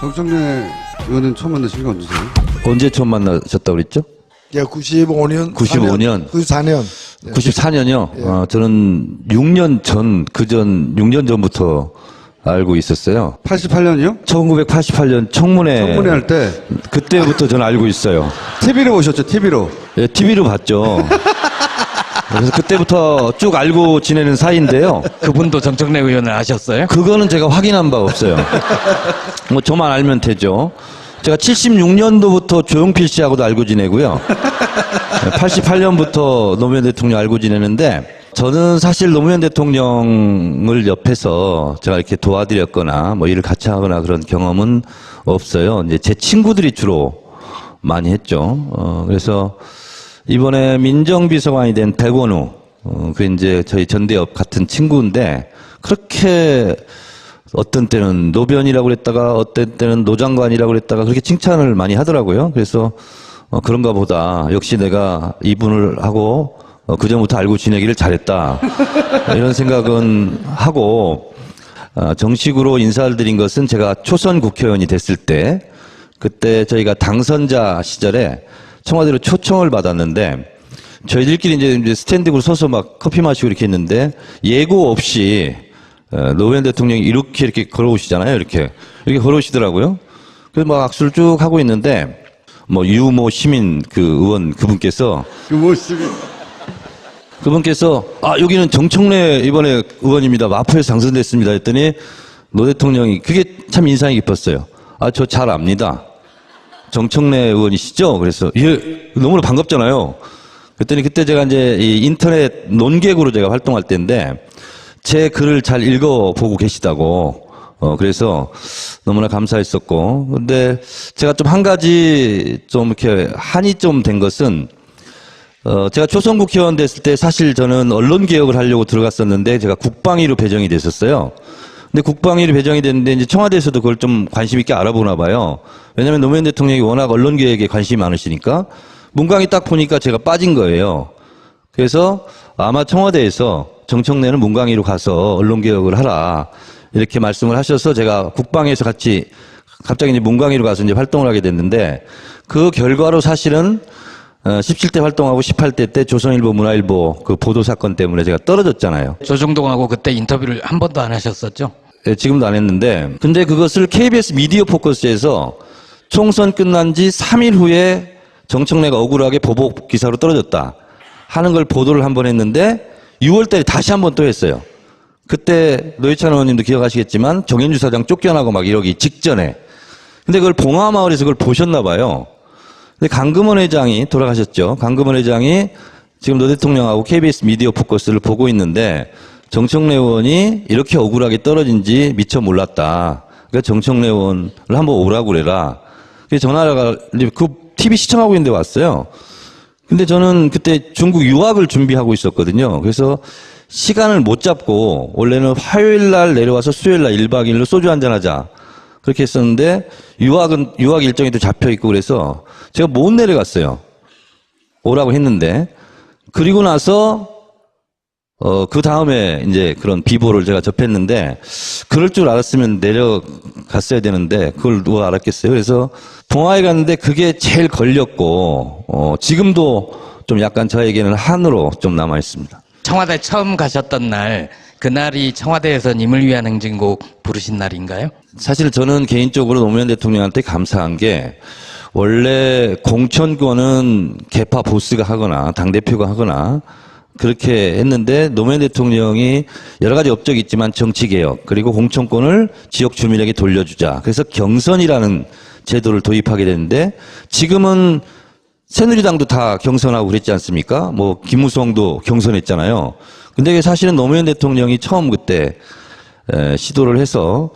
정청래 의원은 처음 만나신 게 언제세요? 언제 처음 만나셨다고 그랬죠? 예, 95년. 95년. 94년. 94년이요? 저는 6년 전, 6년 전부터 알고 있었어요. 88년이요? 1988년 청문회 청문회 할 때 그때부터 저는 알고 있어요. TV로 오셨죠, TV로. 예, TV로 봤죠. 그래서 그때부터 쭉 알고 지내는 사이인데요. 그분도 정청래 의원을 아셨어요? 그거는 제가 확인한 바 없어요. 뭐 저만 알면 되죠. 제가 76년도부터 조용필 씨하고도 알고 지내고요. 88년부터 노무현 대통령 알고 지내는데 저는 사실 노무현 대통령을 옆에서 제가 이렇게 도와드렸거나 뭐 일을 같이 하거나 그런 경험은 없어요. 이제 제 친구들이 주로 많이 했죠. 그래서 이번에 민정비서관이 된 백원우, 그 이제 저희 전대협 같은 친구인데 그렇게 어떤 때는 노변이라고 그랬다가 어떤 때는 노장관이라고 그랬다가 그렇게 칭찬을 많이 하더라고요. 그래서 그런가 보다 역시 내가 이분을 하고 그전부터 알고 지내기를 잘했다 이런 생각은 하고 정식으로 인사를 드린 것은 제가 초선 국회의원이 됐을 때 그때 저희가 당선자 시절에 청와대로 초청을 받았는데 저희들끼리 이제 스탠딩으로 서서 막 커피 마시고 이렇게 했는데 예고 없이 노무현 대통령이 이렇게 걸어오시잖아요. 이렇게 걸어오시더라고요. 그래서 막 악수를 쭉 하고 있는데 뭐 유모 시민 그 의원 그분께서 여기는 정청래 이번에 의원입니다. 마포에서 당선됐습니다. 했더니 노 대통령이 그게 참 인상이 깊었어요. 저 잘 압니다. 정청래 의원이시죠? 그래서 예, 너무나 반갑잖아요. 그랬더니 그때 제가 이제 이 인터넷 논객으로 제가 활동할 때인데 제 글을 잘 읽어보고 계시다고 그래서 너무나 감사했었고 근데 제가 좀 한 가지 좀 이렇게 한이 좀 된 것은 제가 초선 국회의원 됐을 때 사실 저는 언론 개혁을 하려고 들어갔었는데 제가 국방위로 배정이 됐었어요. 근데 국방위로 배정이 됐는데 이제 청와대에서도 그걸 좀 관심 있게 알아보나 봐요. 왜냐하면 노무현 대통령이 워낙 언론 개혁에 관심이 많으시니까 문광이 딱 보니까 제가 빠진 거예요. 그래서 아마 청와대에서 정청래는 문광위로 가서 언론 개혁을 하라 이렇게 말씀을 하셔서 제가 국방위에서 같이 갑자기 이제 문광위로 가서 이제 활동을 하게 됐는데 그 결과로 사실은 17대 활동하고 18대 때 조선일보, 문화일보 그 보도 사건 때문에 제가 떨어졌잖아요. 조정동하고 그때 인터뷰를 한 번도 안 하셨었죠? 네, 지금도 안 했는데 근데 그것을 KBS 미디어 포커스에서 총선 끝난 지 3일 후에 정청래가 억울하게 보복 기사로 떨어졌다 하는 걸 보도를 한 번 했는데 6월 달에 다시 한 번 또 했어요. 그때 노회찬 의원님도 기억하시겠지만 정현주 사장 쫓겨나고 막 이러기 직전에 근데 그걸 봉화마을에서 그걸 보셨나 봐요. 근데 강금원 회장이 돌아가셨죠. 강금원 회장이 지금 노 대통령하고 KBS 미디어 포커스를 보고 있는데 정청래 의원이 이렇게 억울하게 떨어진지 미처 몰랐다. 그러니까 정청래 의원을 한번 오라고 그래라. 그래서 전화가 그 TV 시청하고 있는데 왔어요. 근데 저는 그때 중국 유학을 준비하고 있었거든요. 그래서 시간을 못 잡고 원래는 화요일 날 내려와서 수요일 날 1박 2일로 소주 한잔 하자. 그렇게 했었는데 유학 일정이 또 잡혀 있고 그래서 제가 못 내려갔어요. 오라고 했는데 그리고 나서 그 다음에 이제 그런 비보를 제가 접했는데 그럴 줄 알았으면 내려갔어야 되는데 그걸 누가 알았겠어요. 그래서 동아에 갔는데 그게 제일 걸렸고 지금도 좀 약간 저에게는 한으로 좀 남아 있습니다. 청와대 처음 가셨던 날 그날이 청와대에서 님을 위한 행진곡 부르신 날인가요? 사실 저는 개인적으로 노무현 대통령한테 감사한 게 원래 공천권은 개파 보스가 하거나 당대표가 하거나 그렇게 했는데 노무현 대통령이 여러 가지 업적이 있지만 정치개혁 그리고 공천권을 지역 주민에게 돌려주자. 그래서 경선이라는 제도를 도입하게 됐는데 지금은 새누리당도 다 경선하고 그랬지 않습니까? 뭐 김무성도 경선했잖아요. 근데 사실은 노무현 대통령이 처음 그때 시도를 해서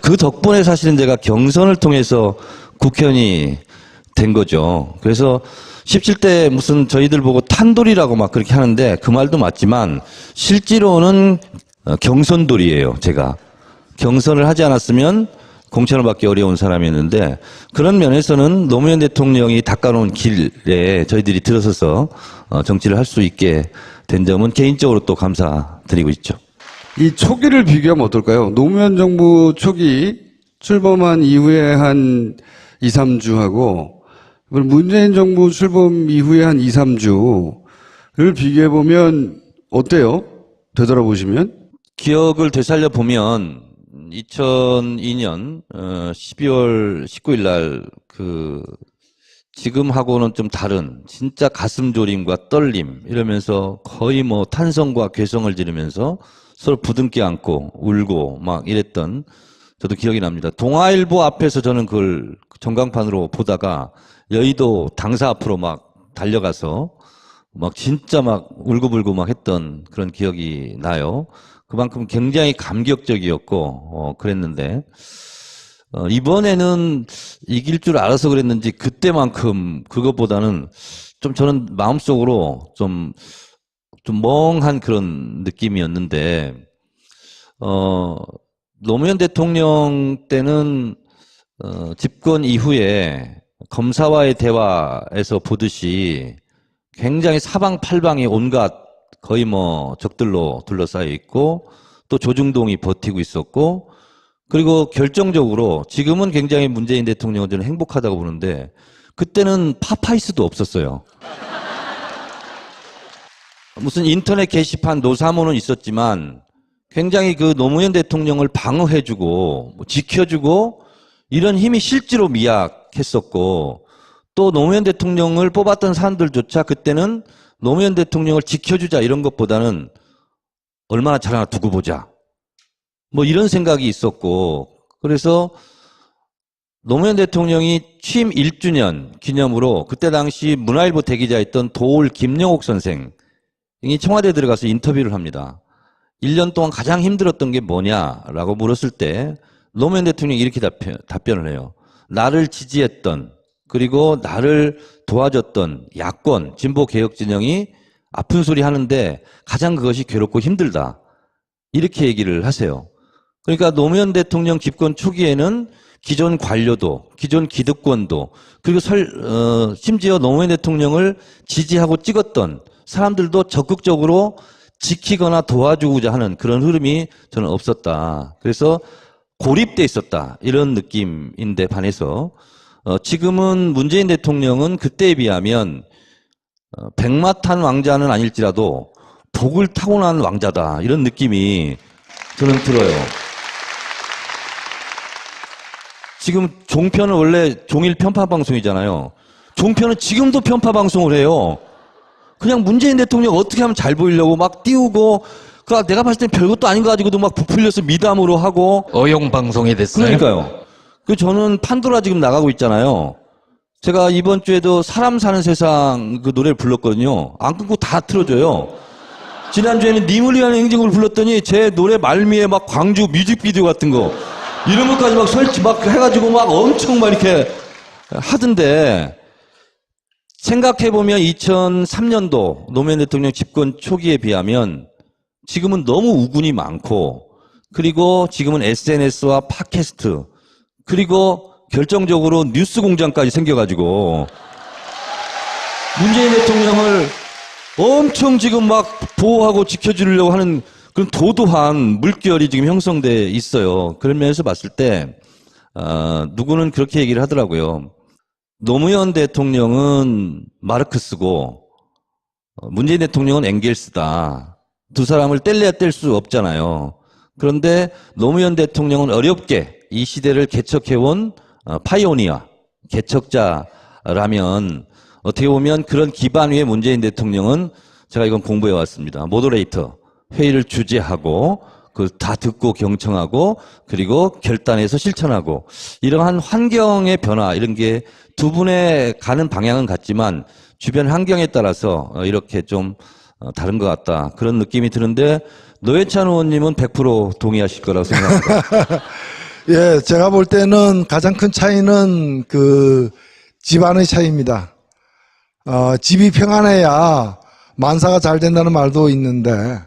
그 덕분에 사실은 제가 경선을 통해서 국회의원이 된 거죠. 그래서 17대 무슨 저희들 보고 탄돌이라고 막 그렇게 하는데 그 말도 맞지만 실제로는 경선돌이에요. 제가 경선을 하지 않았으면 공천을 받기 어려운 사람이었는데 그런 면에서는 노무현 대통령이 닦아놓은 길에 저희들이 들어서서 정치를 할 수 있게 된 점은 개인적으로 또 감사드리고 있죠. 이 초기를 비교하면 어떨까요? 노무현 정부 초기 출범한 이후에 한 2, 3주하고 문재인 정부 출범 이후에 한 2, 3주를 비교해보면 어때요? 되돌아보시면? 기억을 되살려 보면 2002년 12월 19일 날 지금하고는 좀 다른 진짜 가슴 졸임과 떨림 이러면서 거의 뭐 탄성과 괴성을 지르면서 서로 부둥켜 안고 울고 막 이랬던 저도 기억이 납니다. 동아일보 앞에서 저는 그걸 전광판으로 보다가 여의도 당사 앞으로 막 달려가서 막 진짜 막 울고불고 막 했던 그런 기억이 나요. 그만큼 굉장히 감격적이었고 그랬는데 이번에는 이길 줄 알아서 그랬는지 그때만큼 그것보다는 좀 저는 마음속으로 좀 멍한 그런 느낌이었는데 노무현 대통령 때는 집권 이후에 검사와의 대화에서 보듯이 굉장히 사방팔방이 온갖 거의 뭐 적들로 둘러싸여 있고 또 조중동이 버티고 있었고 그리고 결정적으로 지금은 굉장히 문재인 대통령은 저는 행복하다고 보는데 그때는 파파이스도 없었어요. 무슨 인터넷 게시판 노사모는 있었지만 굉장히 그 노무현 대통령을 방어해주고 지켜주고 이런 힘이 실제로 미약했었고 또 노무현 대통령을 뽑았던 사람들조차 그때는 노무현 대통령을 지켜주자 이런 것보다는 얼마나 잘하나 두고 보자 뭐 이런 생각이 있었고 그래서 노무현 대통령이 취임 1주년 기념으로 그때 당시 문화일보 대기자였던 도올 김영옥 선생이 청와대에 들어가서 인터뷰를 합니다. 1년 동안 가장 힘들었던 게 뭐냐라고 물었을 때 노무현 대통령이 이렇게 답변을 해요. 나를 지지했던 그리고 나를 도와줬던 야권 진보 개혁 진영이 아픈 소리 하는데 가장 그것이 괴롭고 힘들다. 이렇게 얘기를 하세요. 그러니까 노무현 대통령 집권 초기에는 기존 관료도 기존 기득권도 그리고 심지어 노무현 대통령을 지지하고 찍었던 사람들도 적극적으로 지키거나 도와주고자 하는 그런 흐름이 저는 없었다. 그래서 고립돼 있었다. 이런 느낌인데 반해서 지금은 문재인 대통령은 그때에 비하면 백마탄 왕자는 아닐지라도 복을 타고난 왕자다. 이런 느낌이 저는 들어요. 지금 종편은 원래 종일 편파 방송이잖아요. 종편은 지금도 편파 방송을 해요. 그냥 문재인 대통령 어떻게 하면 잘 보이려고 막 띄우고 내가 봤을 땐 별것도 아닌 거 가지고도 막 부풀려서 미담으로 하고 어용 방송이 됐어요. 그러니까요. 저는 판도라 지금 나가고 있잖아요. 제가 이번 주에도 사람 사는 세상 그 노래를 불렀거든요. 안 끊고 다 틀어줘요. 지난주에는 님을 위한 행진곡을 불렀더니 제 노래 말미에 막 광주 뮤직비디오 같은 거 이런 것까지 막 설치 막 해가지고 막 엄청 막 이렇게 하던데 생각해보면 2003년도 노무현 대통령 집권 초기에 비하면 지금은 너무 우군이 많고 그리고 지금은 SNS와 팟캐스트 그리고 결정적으로 뉴스 공장까지 생겨가지고 문재인 대통령을 엄청 지금 막 보호하고 지켜주려고 하는 그런 도도한 물결이 지금 형성돼 있어요. 그런 면에서 봤을 때 누구는 그렇게 얘기를 하더라고요. 노무현 대통령은 마르크스고 문재인 대통령은 엥겔스다. 두 사람을 뗄래야 뗄 수 없잖아요. 그런데 노무현 대통령은 어렵게 이 시대를 개척해온 파이오니아, 개척자라면 어떻게 보면 그런 기반 위에 문재인 대통령은 제가 이건 공부해 왔습니다. 모더레이터, 회의를 주재하고 다 듣고 경청하고 그리고 결단해서 실천하고 이러한 환경의 변화 이런 게 두 분의 가는 방향은 같지만 주변 환경에 따라서 이렇게 좀 다른 것 같다. 그런 느낌이 드는데 노회찬 의원님은 100% 동의하실 거라고 생각합니다. 예, 제가 볼 때는 가장 큰 차이는 그 집안의 차이입니다. 집이 평안해야 만사가 잘 된다는 말도 있는데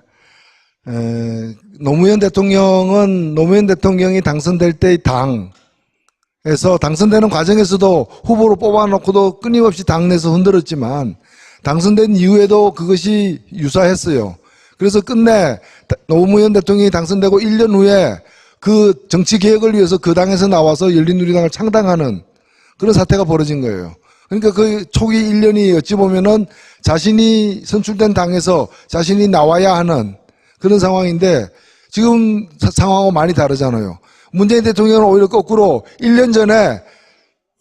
노무현 대통령이 당선될 때의 당에서 당선되는 과정에서도 후보로 뽑아놓고도 끊임없이 당내에서 흔들었지만 당선된 이후에도 그것이 유사했어요. 그래서 끝내 노무현 대통령이 당선되고 1년 후에 그 정치 개혁을 위해서 그 당에서 나와서 열린우리당을 창당하는 그런 사태가 벌어진 거예요. 그러니까 그 초기 1년이 어찌 보면은 자신이 선출된 당에서 자신이 나와야 하는 그런 상황인데 지금 상황하고 많이 다르잖아요. 문재인 대통령은 오히려 거꾸로 1년 전에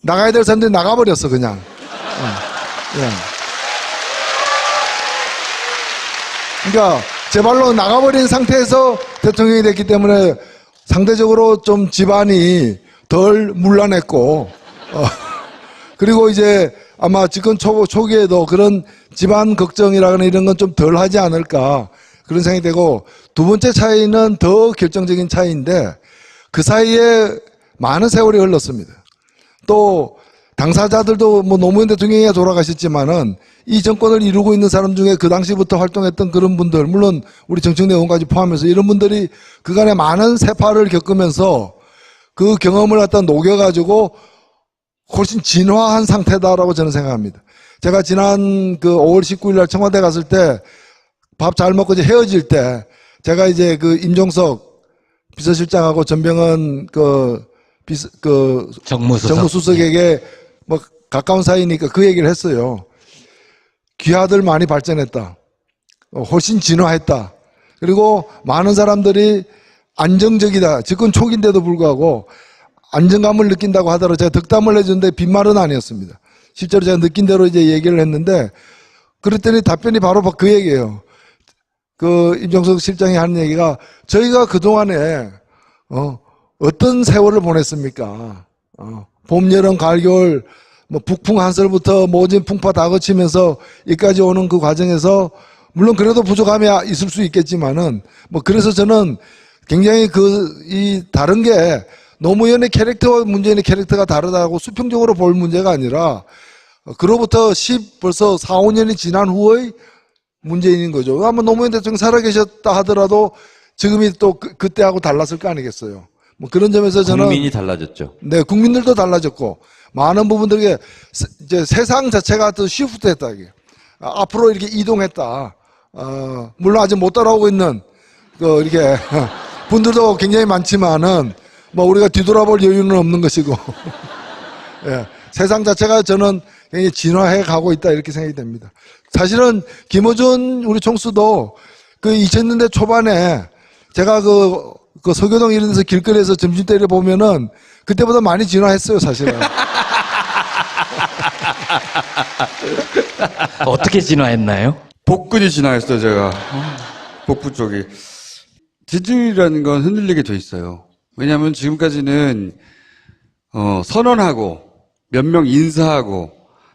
나가야 될 사람들이 나가버렸어, 그냥. 예. 그러니까 제발로 나가버린 상태에서 대통령이 됐기 때문에 상대적으로 좀 집안이 덜 문란했고, 그리고 이제 아마 집권 초기에도 그런 집안 걱정이라거나 이런 건 좀 덜 하지 않을까 그런 생각이 되고, 두 번째 차이는 더 결정적인 차이인데 그 사이에 많은 세월이 흘렀습니다. 또 당사자들도 뭐 노무현 대통령이 돌아가셨지만은 이 정권을 이루고 있는 사람 중에 그 당시부터 활동했던 그런 분들, 물론 우리 정청래 의원까지 포함해서 이런 분들이 그간에 많은 세파를 겪으면서 그 경험을 갖다 녹여가지고 훨씬 진화한 상태다라고 저는 생각합니다. 제가 지난 그 5월 19일 날 청와대 갔을 때 밥 잘 먹고 이제 헤어질 때 제가 이제 그 임종석 비서실장하고 전병헌 정무수석에게 뭐 가까운 사이니까 그 얘기를 했어요. 귀하들 많이 발전했다. 훨씬 진화했다. 그리고 많은 사람들이 안정적이다. 집권 초기인데도 불구하고 안정감을 느낀다고 하더라도 제가 덕담을 해주는데 빈말은 아니었습니다. 실제로 제가 느낀 대로 이제 얘기를 했는데 그랬더니 답변이 바로 그 얘기예요. 그 임종석 실장이 하는 얘기가 저희가 그동안에 어떤 세월을 보냈습니까? 봄, 여름, 가을, 겨울 뭐 북풍 한설부터 모진 풍파 다 거치면서 여기까지 오는 그 과정에서 물론 그래도 부족함이 있을 수 있겠지만은 뭐 그래서 저는 굉장히 이 다른 게 노무현의 캐릭터와 문재인의 캐릭터가 다르다고 수평적으로 볼 문제가 아니라 그로부터 벌써 4, 5년이 지난 후의 문재인인 거죠. 아마 노무현 대통령 살아계셨다 하더라도 지금이 또 그때하고 달랐을 거 아니겠어요. 뭐 그런 점에서 저는 국민이 달라졌죠. 네, 국민들도 달라졌고 많은 부분들이 이제 세상 자체가 더 시프트했다 이게. 앞으로 이렇게 이동했다. 물론 아직 못 따라오고 있는 이렇게 분들도 굉장히 많지만은 뭐 우리가 뒤돌아볼 여유는 없는 것이고 예, 세상 자체가 저는 굉장히 진화해 가고 있다 이렇게 생각이 됩니다. 사실은 김어준 우리 총수도 그 2000년대 초반에 제가 그 서교동 이런 데서 길거리에서 점심 때려 보면은 그때보다 많이 진화했어요, 사실은. 어떻게 진화했나요? 복근이 진화했어요, 제가. 복부 쪽이. 지지율이라는 건 흔들리게 돼 있어요. 왜냐하면 지금까지는 선언하고 몇 명 인사하고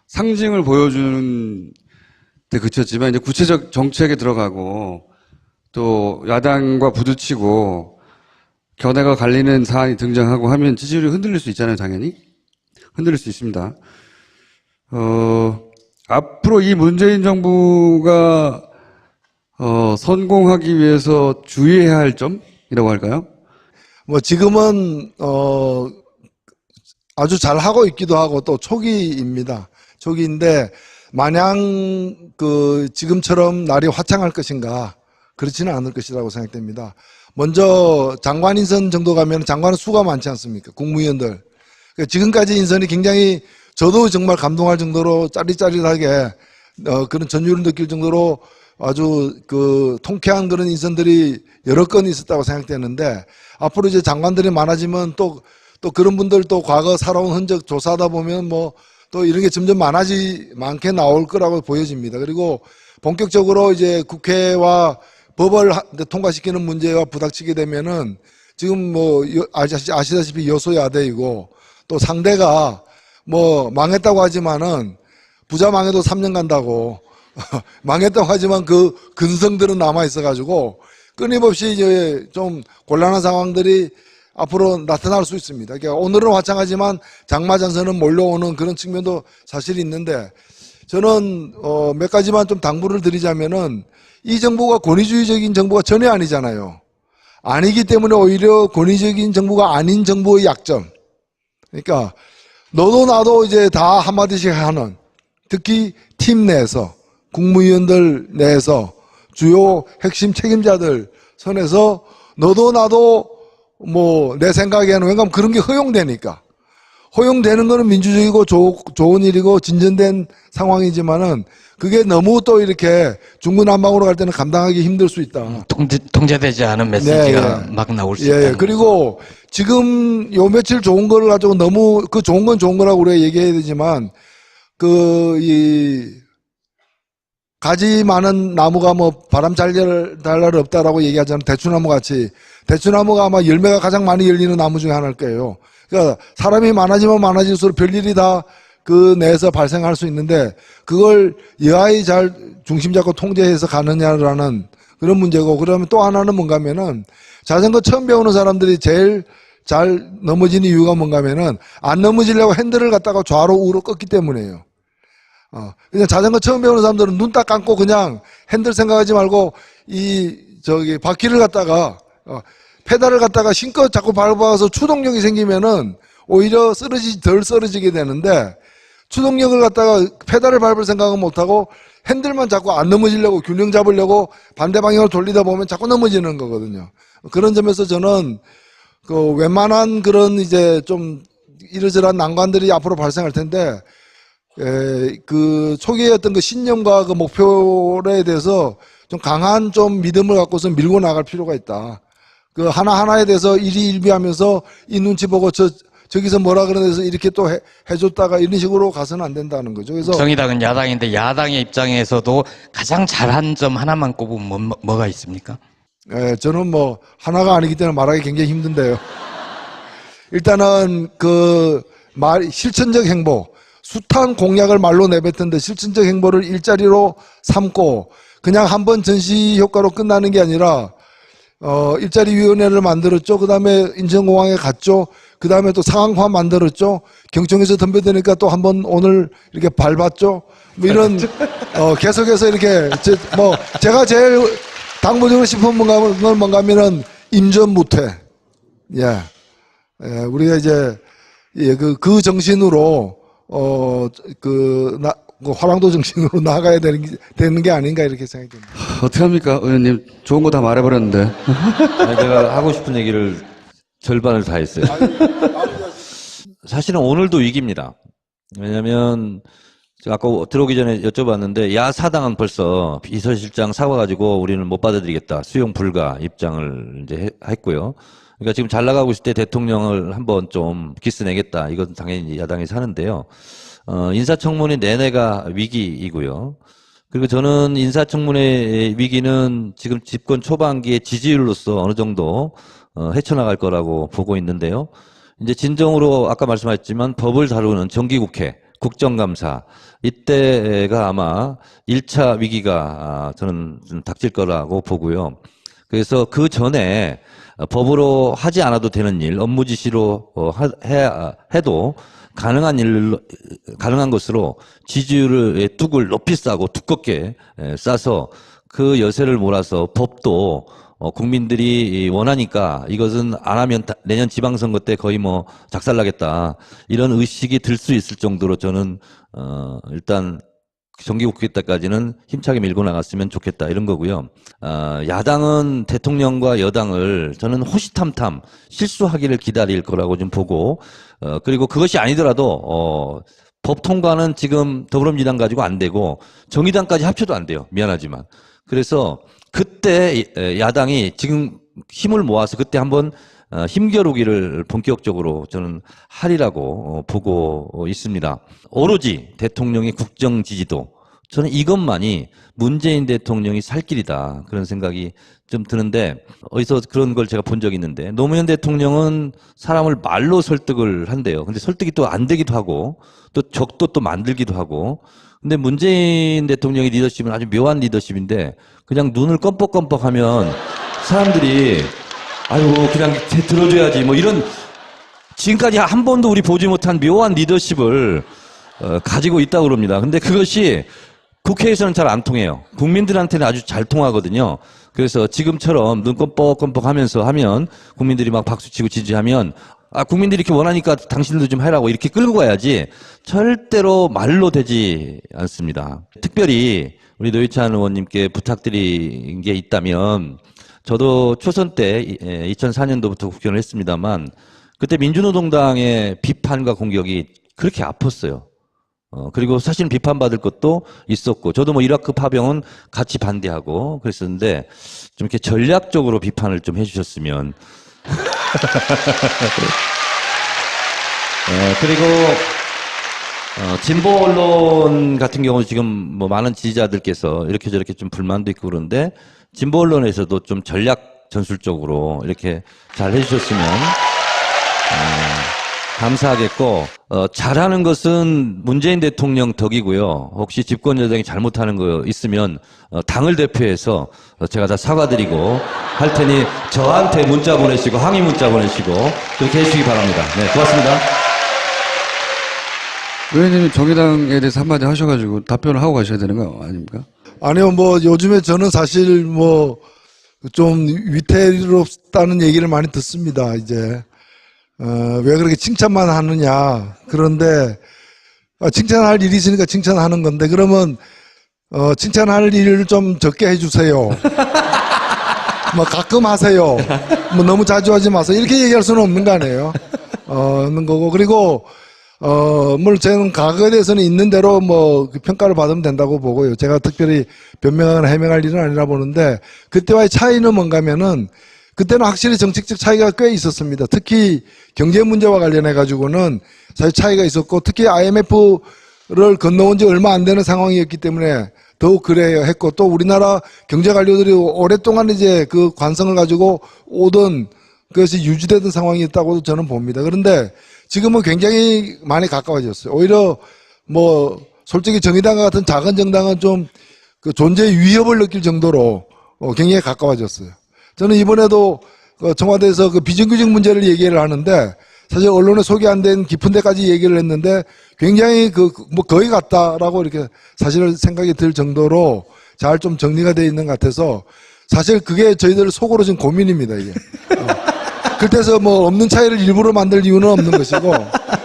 상징을 보여주는 데 그쳤지만 이제 구체적 정책에 들어가고 또 야당과 부딪히고 견해가 갈리는 사안이 등장하고 하면 지지율이 흔들릴 수 있잖아요, 당연히. 흔들릴 수 있습니다. 앞으로 이 문재인 정부가 성공하기 위해서 주의해야 할 점이라고 할까요? 뭐 지금은 아주 잘 하고 있기도 하고 또 초기입니다. 초기인데 마냥 지금처럼 날이 화창할 것인가 그렇지는 않을 것이라고 생각됩니다. 먼저 장관 인선 정도 가면 장관은 수가 많지 않습니까? 국무위원들. 지금까지 인선이 굉장히 저도 정말 감동할 정도로 짜릿짜릿하게 그런 전율을 느낄 정도로 아주 통쾌한 그런 인선들이 여러 건 있었다고 생각되는데 앞으로 이제 장관들이 많아지면 또 그런 분들 또 과거 살아온 흔적 조사하다 보면 뭐 또 이런 게 점점 많게 나올 거라고 보여집니다. 그리고 본격적으로 이제 국회와 법을 통과시키는 문제와 부닥치게 되면은 지금 뭐 아시다시피 여소야대이고 또 상대가 뭐 망했다고 하지만은 부자 망해도 3년 간다고 망했다고 하지만 그 근성들은 남아 있어가지고 끊임없이 이제 좀 곤란한 상황들이 앞으로 나타날 수 있습니다. 그러니까 오늘은 화창하지만 장마전선은 몰려오는 그런 측면도 사실 있는데 저는 몇 가지만 좀 당부를 드리자면은 이 정부가 권위주의적인 정부가 전혀 아니잖아요. 아니기 때문에 오히려 권위적인 정부가 아닌 정부의 약점. 그러니까 너도 나도 이제 다 한마디씩 하는 특히 팀 내에서 국무위원들 내에서 주요 핵심 책임자들 선에서 너도 나도 뭐 내 생각에는 왜냐하면 그런 게 허용되니까. 허용되는 거는 민주적이고 좋은 일이고 진전된 상황이지만은 그게 너무 또 이렇게 중구난방으로 갈 때는 감당하기 힘들 수 있다. 통제되지 않은 메시지가 네, 막 나올 수 예, 있다. 그리고 지금 요 며칠 좋은 거를 가지고 너무 그 좋은 건 좋은 거라고 우리가 얘기해야 되지만 이 가지 많은 나무가 뭐 바람 잘 날 없다라고 얘기하자면 대추나무 같이 대추나무가 아마 열매가 가장 많이 열리는 나무 중에 하나일 거예요. 그러니까 사람이 많아지면 많아질수록 별일이 다 그 내에서 발생할 수 있는데 그걸 여하이 잘 중심 잡고 통제해서 가느냐라는 그런 문제고 그러면 또 하나는 뭔가 하면은 자전거 처음 배우는 사람들이 제일 잘 넘어지는 이유가 뭔가 하면은 안 넘어지려고 핸들을 갖다가 좌로 우로 꺾기 때문이에요. 그냥 자전거 처음 배우는 사람들은 눈 딱 감고 그냥 핸들 생각하지 말고 바퀴를 갖다가 페달을 갖다가 신껏 자꾸 밟아서 추동력이 생기면은 오히려 덜 쓰러지게 되는데 추동력을 갖다가 페달을 밟을 생각은 못하고 핸들만 자꾸 안 넘어지려고 균형 잡으려고 반대 방향으로 돌리다 보면 자꾸 넘어지는 거거든요. 그런 점에서 저는 그 웬만한 그런 이제 좀 이러저러한 난관들이 앞으로 발생할 텐데 그 초기에 어떤 그 신념과 그 목표에 대해서 좀 강한 좀 믿음을 갖고서 밀고 나갈 필요가 있다. 그 하나하나에 대해서 일희일비하면서 이 눈치 보고 저기서 뭐라 그러면서 이렇게 또 해줬다가 이런 식으로 가서는 안 된다는 거죠. 그래서 정의당은 야당인데 야당의 입장에서도 가장 잘한 점 하나만 꼽으면 뭐가 있습니까? 저는 뭐 하나가 아니기 때문에 말하기 굉장히 힘든데요. 일단은 실천적 행보, 숱한 공약을 말로 내뱉던데 실천적 행보를 일자리로 삼고 그냥 한번 전시 효과로 끝나는 게 아니라 일자리위원회를 만들었죠. 그 다음에 인천공항에 갔죠. 그 다음에 또 상황화 만들었죠. 경청에서 덤벼드니까 또 한번 오늘 이렇게 밟았죠. 뭐 이런, 계속해서 이렇게, 제가 제일 당부적으로 싶은 건 뭔가 하면은 임전무퇴. 예. 우리가 이제, 그 정신으로, 화랑도 정신으로 나아가야 되는 게 아닌가 이렇게 생각이 듭니다. 어떻게 합니까, 의원님? 좋은 거 다 말해버렸는데. 아니, 제가 하고 싶은 얘기를 절반을 다 했어요. 사실은 오늘도 위기입니다. 왜냐면, 제가 아까 들어오기 전에 여쭤봤는데, 야사당은 벌써 비서실장 사과가지고 우리는 못 받아들이겠다. 수용 불가 입장을 이제 했고요. 그러니까 지금 잘 나가고 있을 때 대통령을 한번 좀 기스내겠다. 이건 당연히 야당에서 하는데요. 인사청문회 내내가 위기이고요. 그리고 저는 인사청문회 위기는 지금 집권 초반기의 지지율로서 어느 정도 헤쳐나갈 거라고 보고 있는데요. 이제 진정으로 아까 말씀하셨지만 법을 다루는 정기국회, 국정감사 이때가 아마 1차 위기가 저는 좀 닥칠 거라고 보고요. 그래서 그 전에 법으로 하지 않아도 되는 일, 업무 지시로 해도 가능한 것으로 지지율의 뚝을 높이 싸고 두껍게 싸서 그 여세를 몰아서 법도 국민들이 원하니까 이것은 안 하면 내년 지방선거 때 거의 뭐 작살나겠다. 이런 의식이 들 수 있을 정도로 저는 일단 정기국회 때까지는 힘차게 밀고 나갔으면 좋겠다 이런 거고요. 야당은 대통령과 여당을 저는 호시탐탐 실수하기를 기다릴 거라고 좀 보고 그리고 그것이 아니더라도 법 통과는 지금 더불어민주당 가지고 안 되고 정의당까지 합쳐도 안 돼요. 미안하지만. 그래서 그때 야당이 지금 힘을 모아서 그때 한번 힘겨루기를 본격적으로 저는 하리라고 보고 있습니다. 오로지 대통령의 국정 지지도 저는 이것만이 문재인 대통령이 살 길이다 그런 생각이 좀 드는데 어디서 그런 걸 제가 본 적이 있는데 노무현 대통령은 사람을 말로 설득을 한대요. 근데 설득이 또 안 되기도 하고 또 적도 또 만들기도 하고 근데 문재인 대통령의 리더십은 아주 묘한 리더십인데 그냥 눈을 껌뻑껌뻑하면 사람들이 아유 그냥 들어줘야지 뭐 이런 지금까지 한 번도 우리 보지 못한 묘한 리더십을 가지고 있다고 그럽니다. 근데 그것이 국회에서는 잘 안 통해요. 국민들한테는 아주 잘 통하거든요. 그래서 지금처럼 눈 껌뻑껌뻑하면서 하면 국민들이 막 박수치고 지지하면 국민들이 이렇게 원하니까 당신도 좀 해라고 이렇게 끌고 가야지 절대로 말로 되지 않습니다. 특별히 우리 노회찬 의원님께 부탁드린 게 있다면 저도 초선 때 2004년도부터 국회의원을 했습니다만 그때 민주노동당의 비판과 공격이 그렇게 아팠어요. 그리고 사실 비판받을 것도 있었고 저도 뭐 이라크 파병은 같이 반대하고 그랬었는데 좀 이렇게 전략적으로 비판을 좀 해주셨으면 그리고 진보 언론 같은 경우 지금 뭐 많은 지지자들께서 이렇게 저렇게 좀 불만도 있고 그런데 진보 언론에서도 좀 전략 전술적으로 이렇게 잘 해주셨으면 감사하겠고 잘하는 것은 문재인 대통령 덕이고요. 혹시 집권 여당이 잘못하는 거 있으면 당을 대표해서 제가 다 사과드리고 할 테니 저한테 문자 보내시고 항의 문자 보내시고 그렇게 해주시기 바랍니다. 네, 고맙습니다. 의원님이 정의당에 대해서 한마디 하셔가지고 답변을 하고 가셔야 되는 거 아닙니까? 아니요, 뭐 요즘에 저는 사실 뭐 좀 위태롭다는 얘기를 많이 듣습니다. 이제 왜 그렇게 칭찬만 하느냐. 그런데 칭찬할 일이 있으니까 칭찬하는 건데 그러면 칭찬할 일을 좀 적게 해주세요. 뭐 가끔 하세요. 뭐 너무 자주 하지 마세요. 이렇게 얘기할 수는 없는 거 아니에요. 없는 거고 그리고 물론 저는 과거에 대해서는 있는 대로 뭐 평가를 받으면 된다고 보고요. 제가 특별히 변명하거나 해명할 일은 아니라 보는데 그때와의 차이는 뭔가면은 그때는 확실히 정책적 차이가 꽤 있었습니다. 특히 경제 문제와 관련해 가지고는 사실 차이가 있었고 특히 IMF를 건너온 지 얼마 안 되는 상황이었기 때문에 더욱 그래야 했고 또 우리나라 경제 관료들이 오랫동안 이제 그 관성을 가지고 오던 그것이 유지되던 상황이었다고 저는 봅니다. 그런데 지금은 굉장히 많이 가까워졌어요. 오히려 뭐 솔직히 정의당과 같은 작은 정당은 좀 그 존재의 위협을 느낄 정도로 굉장히 가까워졌어요. 저는 이번에도 청와대에서 그 비정규직 문제를 얘기를 하는데 사실 언론에 소개 안 된 깊은 데까지 얘기를 했는데 굉장히 뭐 거의 같다라고 이렇게 사실 생각이 들 정도로 잘 좀 정리가 되어 있는 것 같아서 사실 그게 저희들 속으로 지금 고민입니다, 이게. 그때서 뭐 없는 차이를 일부러 만들 이유는 없는 것이고.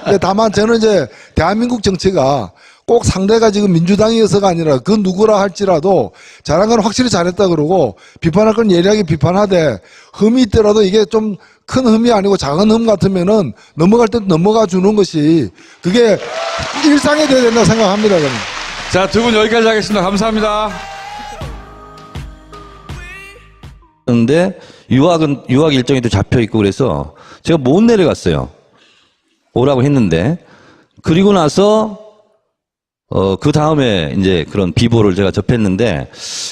근데 다만 저는 이제 대한민국 정치가 꼭 상대가 지금 민주당이어서가 아니라 그 누구라 할지라도 잘한 건 확실히 잘했다 그러고 비판할 건 예리하게 비판하되 흠이 있더라도 이게 좀 큰 흠이 아니고 작은 흠 같으면은 넘어갈 때 넘어가 주는 것이 그게 일상이 돼야 된다고 생각합니다, 저는. 자, 두 분 여기까지 하겠습니다. 감사합니다. 그런데 유학 일정이 또 잡혀 있고 그래서 제가 못 내려갔어요. 오라고 했는데 그리고 나서 그 다음에 이제 그런 비보를 제가 접했는데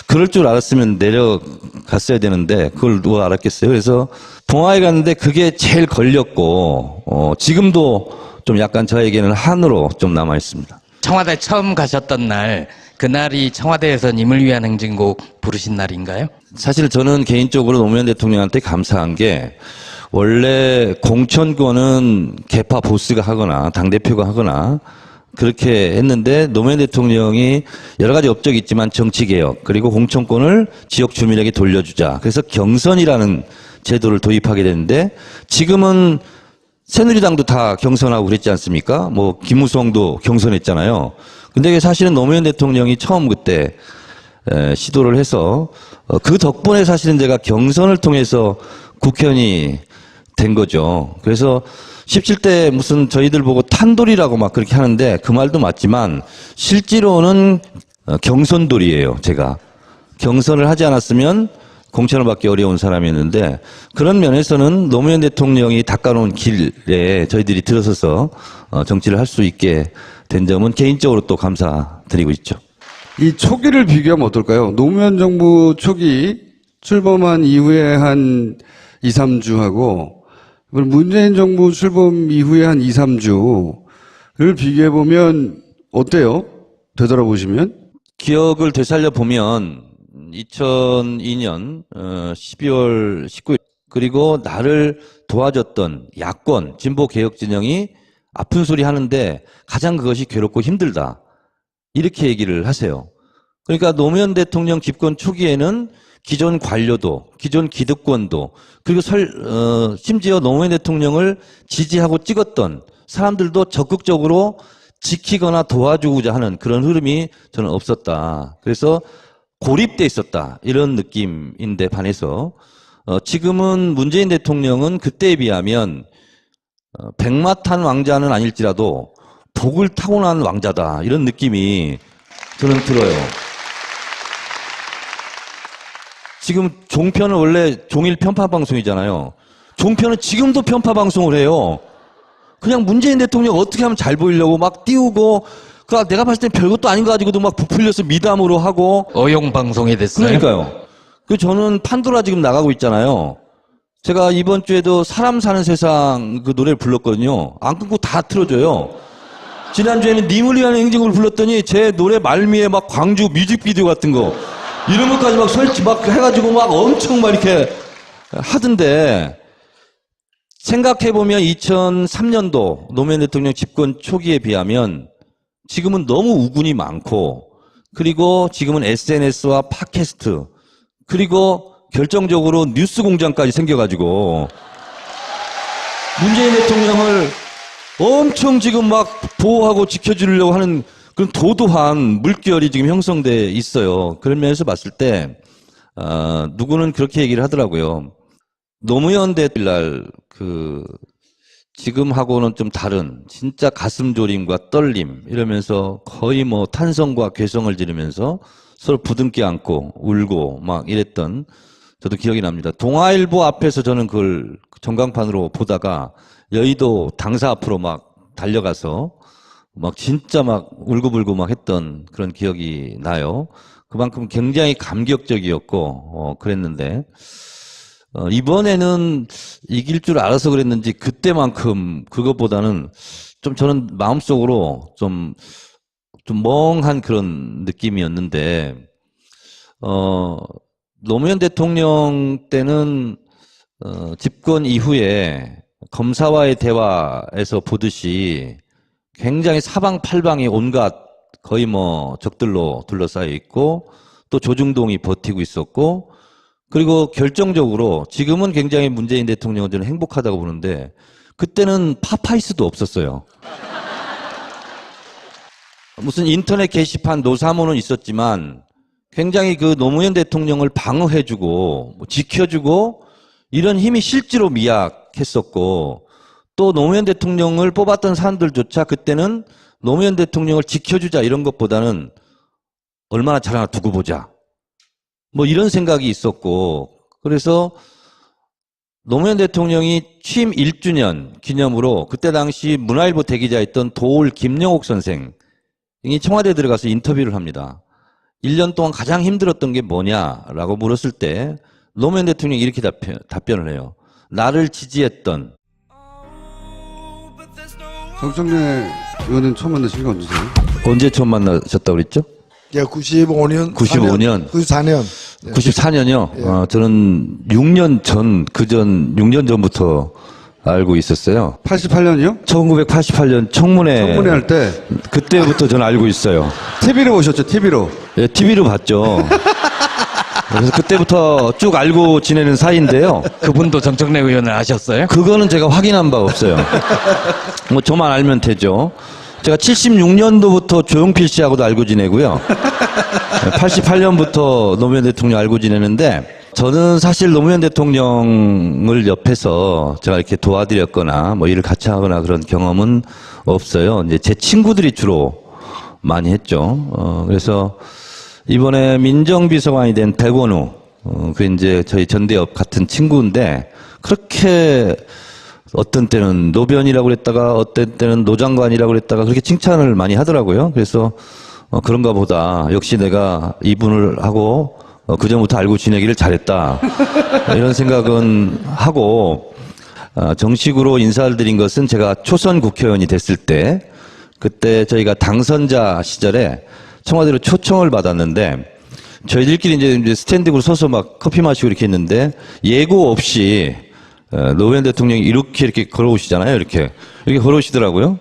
그럴 줄 알았으면 내려갔어야 되는데 그걸 누가 알았겠어요. 그래서 봉화에 갔는데 그게 제일 걸렸고 지금도 좀 약간 저에게는 한으로 좀 남아 있습니다. 청와대 처음 가셨던 날, 그날이 청와대에서 님을 위한 행진곡 부르신 날인가요? 사실 저는 개인적으로 노무현 대통령한테 감사한 게 원래 공천권은 개파 보스가 하거나 당대표가 하거나 그렇게 했는데 노무현 대통령이 여러 가지 업적이 있지만 정치개혁 그리고 공천권을 지역 주민에게 돌려주자. 그래서 경선이라는 제도를 도입하게 됐는데 지금은 새누리당도 다 경선하고 그랬지 않습니까? 뭐 김무성도 경선했잖아요. 근데 이게 사실은 노무현 대통령이 처음 그때 시도를 해서 그 덕분에 사실은 제가 경선을 통해서 국회의원이 된 거죠. 그래서 17대 무슨 저희들 보고 탄돌이라고 막 그렇게 하는데 그 말도 맞지만 실제로는 경선돌이에요. 제가 경선을 하지 않았으면 공천을 받기 어려운 사람이었는데 그런 면에서는 노무현 대통령이 닦아놓은 길에 저희들이 들어서서 정치를 할 수 있게 된 점은 개인적으로 또 감사드리고 있죠. 이 초기를 비교하면 어떨까요? 노무현 정부 초기 출범한 이후에 한 2, 3주하고 문재인 정부 출범 이후에 한 2, 3주를 비교해보면 어때요? 되돌아보시면? 기억을 되살려 보면 2002년 12월 19일 그리고 나를 도와줬던 야권 진보 개혁 진영이 아픈 소리 하는데 가장 그것이 괴롭고 힘들다 이렇게 얘기를 하세요. 그러니까 노무현 대통령 집권 초기에는 기존 관료도 기존 기득권도 그리고 심지어 노무현 대통령을 지지하고 찍었던 사람들도 적극적으로 지키거나 도와주고자 하는 그런 흐름이 저는 없었다. 그래서 고립돼 있었다 이런 느낌인데 반해서 지금은 문재인 대통령은 그때에 비하면 백마탄 왕자는 아닐지라도 복을 타고난 왕자다 이런 느낌이 저는 들어요. 지금 종편은 원래 종일 편파 방송이잖아요. 종편은 지금도 편파 방송을 해요. 그냥 문재인 대통령 어떻게 하면 잘 보이려고 막 띄우고, 내가 봤을 땐 별것도 아닌 거 가지고도 막 부풀려서 미담으로 하고. 어용 방송이 됐어요. 그러니까요. 저는 판도라 지금 나가고 있잖아요. 제가 이번 주에도 사람 사는 세상 그 노래를 불렀거든요. 안 끊고 다 틀어줘요. 지난주에는 님을 위한 행진곡을 불렀더니 제 노래 말미에 막 광주 뮤직비디오 같은 거 이런 것까지 막 설치 막 해가지고 막 엄청 막 이렇게 하던데, 생각해보면 2003년도 노무현 대통령 집권 초기에 비하면 지금은 너무 우군이 많고, 그리고 지금은 SNS와 팟캐스트, 그리고 결정적으로 뉴스 공장까지 생겨가지고 문재인 대통령을 엄청 지금 막 보호하고 지켜주려고 하는 그런 도도한 물결이 지금 형성돼 있어요. 그런 면에서 봤을 때 누구는 그렇게 얘기를 하더라고요. 노무현 대통령 지금하고는 좀 다른 진짜 가슴 졸임과 떨림 이러면서 거의 뭐 탄성과 괴성을 지르면서 서로 부둥켜 안고 울고 막 이랬던 저도 기억이 납니다. 동아일보 앞에서 저는 그걸 전광판으로 보다가 여의도 당사 앞으로 막 달려가서 막 진짜 막 울고불고 막 했던 그런 기억이 나요. 그만큼 굉장히 감격적이었고 그랬는데 이번에는 이길 줄 알아서 그랬는지 그때만큼 그것보다는 좀 저는 마음속으로 좀 멍한 그런 느낌이었는데 노무현 대통령 때는 집권 이후에 검사와의 대화에서 보듯이 굉장히 사방팔방이 온갖 거의 뭐 적들로 둘러싸여 있고 또 조중동이 버티고 있었고, 그리고 결정적으로 지금은 굉장히 문재인 대통령은 저는 행복하다고 보는데 그때는 파파이스도 없었어요. 무슨 인터넷 게시판 노사모는 있었지만 굉장히 그 노무현 대통령을 방어해주고 지켜주고 이런 힘이 실제로 미약했었고, 또 노무현 대통령을 뽑았던 사람들조차 그때는 노무현 대통령을 지켜주자 이런 것보다는 얼마나 잘하나 두고 보자 뭐 이런 생각이 있었고, 그래서 노무현 대통령이 취임 1주년 기념으로 그때 당시 문화일보 대기자였던 도올 김영옥 선생이 청와대에 들어가서 인터뷰를 합니다. 1년 동안 가장 힘들었던 게 뭐냐라고 물었을 때 노무현 대통령이 이렇게 답변을 해요. 나를 지지했던. 정청래 의원은 처음 만나신 게 언제세요? 언제 처음 만나셨다고 그랬죠? 예, 95년. 95년. 94년. 94년이요? 예. 저는 6년 전부터 알고 있었어요. 88년이요? 1988년 청문회 할 때 그때부터 저는 알고 있어요. TV로 보셨죠? TV로. 예, TV로 봤죠. 그래서 그때부터 쭉 알고 지내는 사이인데요. 그분도 정청래 의원을 아셨어요? 그거는 제가 확인한 바 없어요. 뭐 저만 알면 되죠. 제가 76년도부터 조용필 씨하고도 알고 지내고요. 88년부터 노무현 대통령 알고 지내는데, 저는 사실 노무현 대통령을 옆에서 제가 이렇게 도와드렸거나 뭐 일을 같이 하거나 그런 경험은 없어요. 이제 제 친구들이 주로 많이 했죠. 그래서 이번에 민정비서관이 된 백원우, 그 이제 저희 전대협 같은 친구인데, 그렇게 어떤 때는 노변이라고 그랬다가 어떤 때는 노장관이라고 그랬다가 그렇게 칭찬을 많이 하더라고요. 그래서 그런가 보다. 역시 내가 이분을 하고 그전부터 알고 지내기를 잘했다. 이런 생각은 하고, 정식으로 인사를 드린 것은 제가 초선 국회의원이 됐을 때, 그때 저희가 당선자 시절에 청와대로 초청을 받았는데, 저희들끼리 이제 스탠딩으로 서서 막 커피 마시고 이렇게 했는데, 예고 없이 노무현 대통령이 이렇게 걸어오시잖아요. 이렇게 걸어오시더라고요.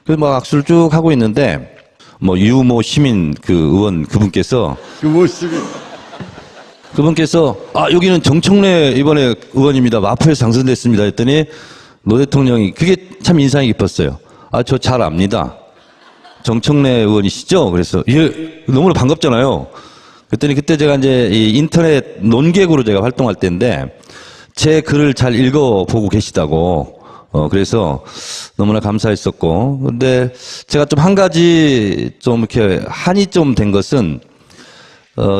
그래서 막 악수를 쭉 하고 있는데, 뭐 유모 시민 그 의원 그분께서 여기는 정청래 이번에 의원입니다. 마포에서 당선됐습니다. 했더니 노 대통령이 그게 참 인상이 깊었어요. 저 잘 압니다. 정청래 의원이시죠? 그래서 예, 너무나 반갑잖아요. 그랬더니 그때 제가 이제 이 인터넷 논객으로 제가 활동할 때인데, 제 글을 잘 읽어보고 계시다고. 그래서 너무나 감사했었고. 근데 제가 좀 한 가지 좀 이렇게 한이 좀 된 것은,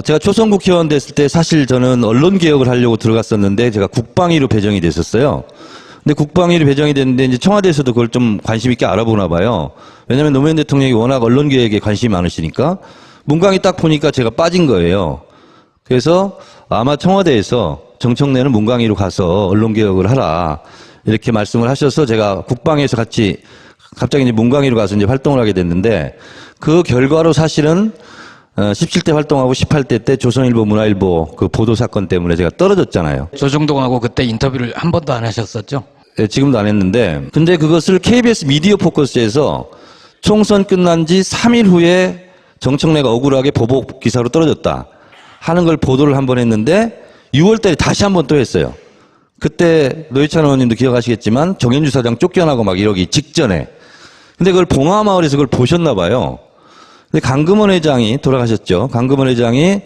제가 초선 국회의원 됐을 때 사실 저는 언론 개혁을 하려고 들어갔었는데 제가 국방위로 배정이 됐었어요. 근데 국방위로 배정이 됐는데 이제 청와대에서도 그걸 좀 관심 있게 알아보나 봐요. 왜냐하면 노무현 대통령이 워낙 언론 개혁에 관심이 많으시니까 문광이 딱 보니까 제가 빠진 거예요. 그래서 아마 청와대에서 정청래는 문광위로 가서 언론 개혁을 하라 이렇게 말씀을 하셔서 제가 국방위에서 같이 갑자기 이제 문광위로 가서 이제 활동을 하게 됐는데 그 결과로 사실은 17대 활동하고 18대 때 조선일보, 문화일보 그 보도 사건 때문에 제가 떨어졌잖아요. 조정동하고 그때 인터뷰를 한 번도 안 하셨었죠? 예, 지금도 안 했는데 근데 그것을 KBS 미디어 포커스에서 총선 끝난 지 3일 후에 정청래가 억울하게 보복 기사로 떨어졌다 하는 걸 보도를 한 번 했는데 6월 달에 다시 한 번 또 했어요. 그때 노회찬 의원님도 기억하시겠지만 정현주 사장 쫓겨나고 막 이러기 직전에. 근데 그걸 봉화마을에서 그걸 보셨나 봐요. 근데 강금원 회장이 돌아가셨죠. 강금원 회장이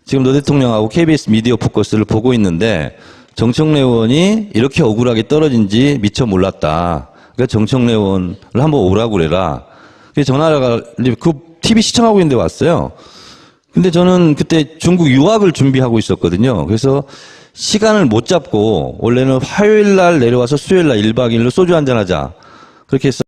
지금 노 대통령하고 KBS 미디어 포커스를 보고 있는데 정청래 의원이 이렇게 억울하게 떨어진지 미처 몰랐다. 그러니까 정청래 의원을 한번 오라고 그래라. 그래서 전화가 그 TV 시청하고 있는데 왔어요. 근데 저는 그때 중국 유학을 준비하고 있었거든요. 그래서 시간을 못 잡고 원래는 화요일 날 내려와서 수요일 날 1박 2일로 소주 한잔 하자. 그렇게 해서